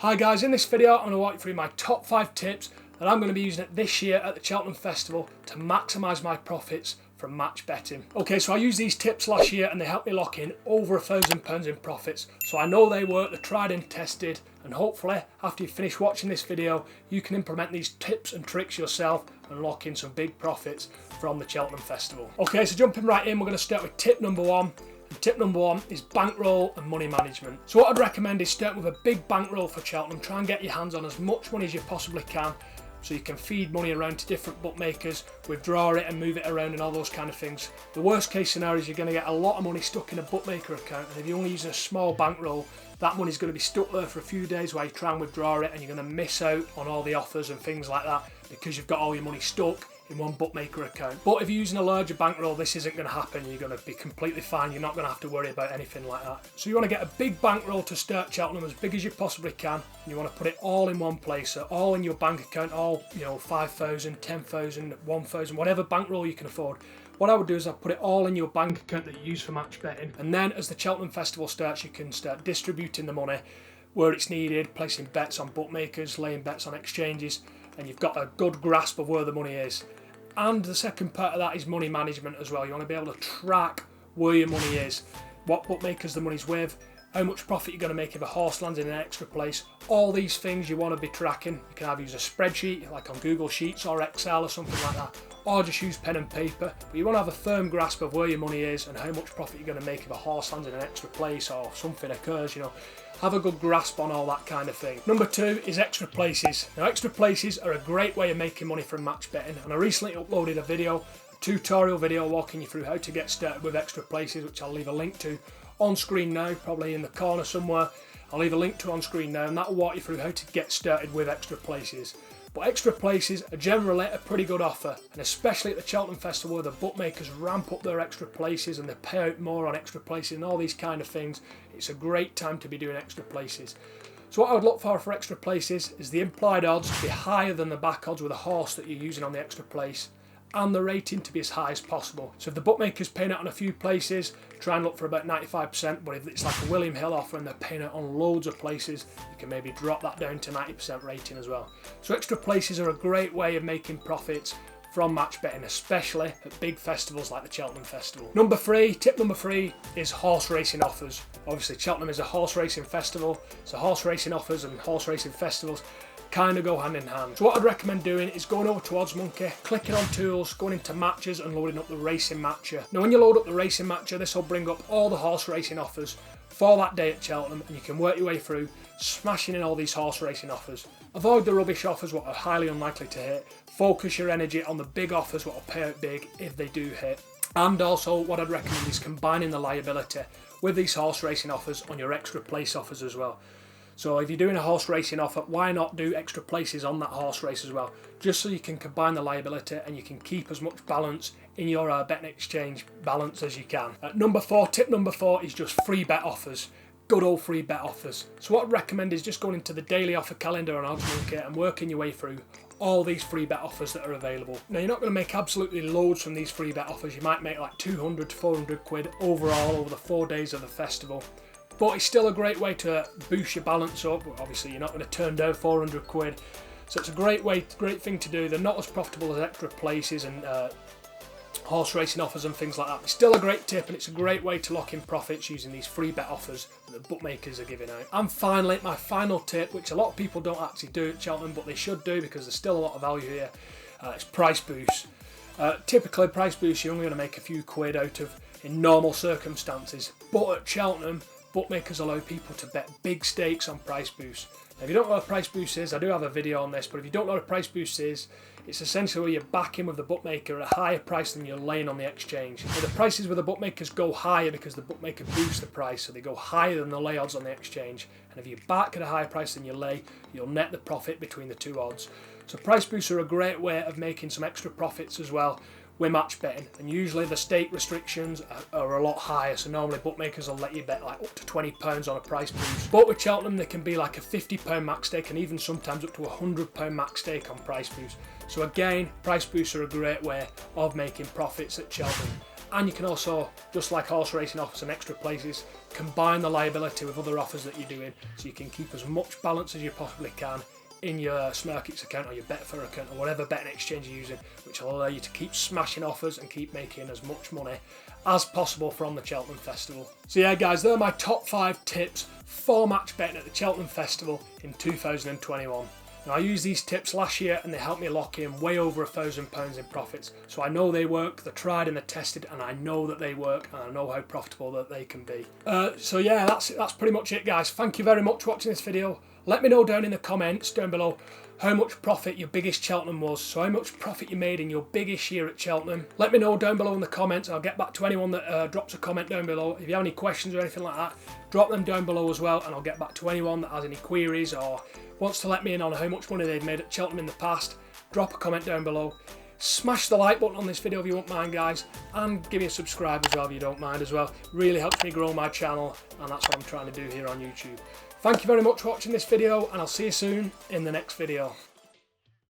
Hi guys, in this video I'm going to walk you through my top 5 tips that I'm going to be using this year at the Cheltenham Festival to maximise my profits from match betting. Okay, so I used these tips last year and they helped me lock in over £1,000 in profits. So I know they work, they're tried and tested, and hopefully after you finish watching this video you can implement these tips and tricks yourself and lock in some big profits from the Cheltenham Festival. Okay, so jumping right in, we're going to start with tip number 1. And tip number 1 is bankroll and money management. So what I'd recommend is start with a big bankroll for Cheltenham. Try and get your hands on as much money as you possibly can, so you can feed money around to different bookmakers, withdraw it and move it around and all those kind of things. The worst case scenario is you're going to get a lot of money stuck in a bookmaker account, and if you're only using a small bankroll, that money's going to be stuck there for a few days while you try and withdraw it, and you're going to miss out on all the offers and things like that because you've got all your money stuck in one bookmaker account. But if you're using a larger bankroll, this isn't going to happen. You're going to be completely fine. You're not going to have to worry about anything like that. So you want to get a big bankroll to start Cheltenham, as big as you possibly can, and you want to put it all in one place, so all in your bank account, all, 5,000, 10,000, 1,000, whatever bankroll you can afford. What I would do is I'd put it all in your bank account that you use for match betting, and then as the Cheltenham Festival starts, you can start distributing the money where it's needed, placing bets on bookmakers, laying bets on exchanges, and you've got a good grasp of where the money is. And the second part of that is money management as well. You want to be able to track where your money is, what bookmakers the money's with, how much profit you're going to make if a horse lands in an extra place. All these things you want to be tracking. You can either use a spreadsheet like on Google Sheets or Excel or something like that, or just use pen and paper. But you want to have a firm grasp of where your money is and how much profit you're going to make if a horse lands in an extra place or something occurs, Have a good grasp on all that kind of thing. Number 2 is extra places. Now, extra places are a great way of making money from match betting, and I recently uploaded a tutorial video walking you through how to get started with extra places, which I'll leave a link to on screen now, probably in the corner somewhere. I'll leave a link to on screen now, and that will walk you through how to get started with extra places. But extra places are generally a pretty good offer, and especially at the Cheltenham Festival where the bookmakers ramp up their extra places and they pay out more on extra places and all these kind of things. It's a great time to be doing extra places. So what I would look for extra places is the implied odds to be higher than the back odds with a horse that you're using on the extra place, and the rating to be as high as possible. So if the bookmaker's paying out on a few places, try and look for about 95%, but if it's like a William Hill offer and they're paying out on loads of places, you can maybe drop that down to 90% rating as well. So extra places are a great way of making profits from match betting, especially at big festivals like the Cheltenham Festival. Tip number 3 is horse racing offers. Obviously Cheltenham is a horse racing festival, so horse racing offers and horse racing festivals kind of go hand in hand. So what I'd recommend doing is going over to OddsMonkey, clicking on tools, going into matches and loading up the racing matcher. Now when you load up the racing matcher, this will bring up all the horse racing offers for that day at Cheltenham, and you can work your way through smashing in all these horse racing offers. Avoid the rubbish offers, what are highly unlikely to hit. Focus your energy on the big offers, what will pay out big if they do hit. And also what I'd recommend is combining the liability with these horse racing offers on your extra place offers as well. So if you're doing a horse racing offer, why not do extra places on that horse race as well? Just so you can combine the liability and you can keep as much balance in your betting exchange balance as you can. Tip number 4 is just free bet offers. Good old free bet offers. So what I'd recommend is just going into the daily offer calendar on OddsMonkey and working your way through all these free bet offers that are available. Now you're not going to make absolutely loads from these free bet offers. You might make like 200 to 400 quid overall over the 4 days of the festival. But it's still a great way to boost your balance up. Obviously you're not going to turn down 400 quid. So it's a great thing to do. They're not as profitable as extra places and horse racing offers and things like that. It's still a great tip, and it's a great way to lock in profits using these free bet offers that the bookmakers are giving out. And finally, my final tip, which a lot of people don't actually do at Cheltenham, but they should do because there's still a lot of value here, it's price boosts. Typically price boosts you're only going to make a few quid out of in normal circumstances, but at Cheltenham bookmakers allow people to bet big stakes on price boosts. Now, if you don't know what a price boost is, I do have a video on this, but if you don't know what a price boost is, it's essentially where you're backing with the bookmaker at a higher price than you're laying on the exchange. Now, the prices with the bookmakers go higher because the bookmaker boosts the price, so they go higher than the lay odds on the exchange. And if you back at a higher price than you lay, you'll net the profit between the two odds. So price boosts are a great way of making some extra profits as well with match betting, and usually the stake restrictions are a lot higher, so normally bookmakers will let you bet like up to £20 on a price boost. But with Cheltenham they can be like a £50 max stake and even sometimes up to £100 max stake on price boost. So again, price boosts are a great way of making profits at Cheltenham. And you can also, just like horse racing offers and extra places, combine the liability with other offers that you're doing, so you can keep as much balance as you possibly can in your Smirkix account or your Betfair account or whatever betting exchange you're using, which will allow you to keep smashing offers and keep making as much money as possible from the Cheltenham Festival. So yeah guys, they're my top 5 tips for match betting at the Cheltenham Festival in 2021. Now, I used these tips last year and they helped me lock in way over £1,000 in profits. So I know they work, they're tried and they're tested, and I know that they work, and I know how profitable that they can be. So yeah, that's pretty much it guys. Thank you very much for watching this video. Let me know down in the comments down below how much profit your biggest Cheltenham was. So how much profit you made in your biggest year at Cheltenham. Let me know down below in the comments. I'll get back to anyone that drops a comment down below. If you have any questions or anything like that, drop them down below as well, and I'll get back to anyone that has any queries or wants to let me in on how much money they've made at Cheltenham in the past. Drop a comment down below. Smash the like button on this video if you won't mind guys, and give me a subscribe as well if you don't mind as well. Really helps me grow my channel, and that's what I'm trying to do here on YouTube. Thank you very much for watching this video, and I'll see you soon in the next video.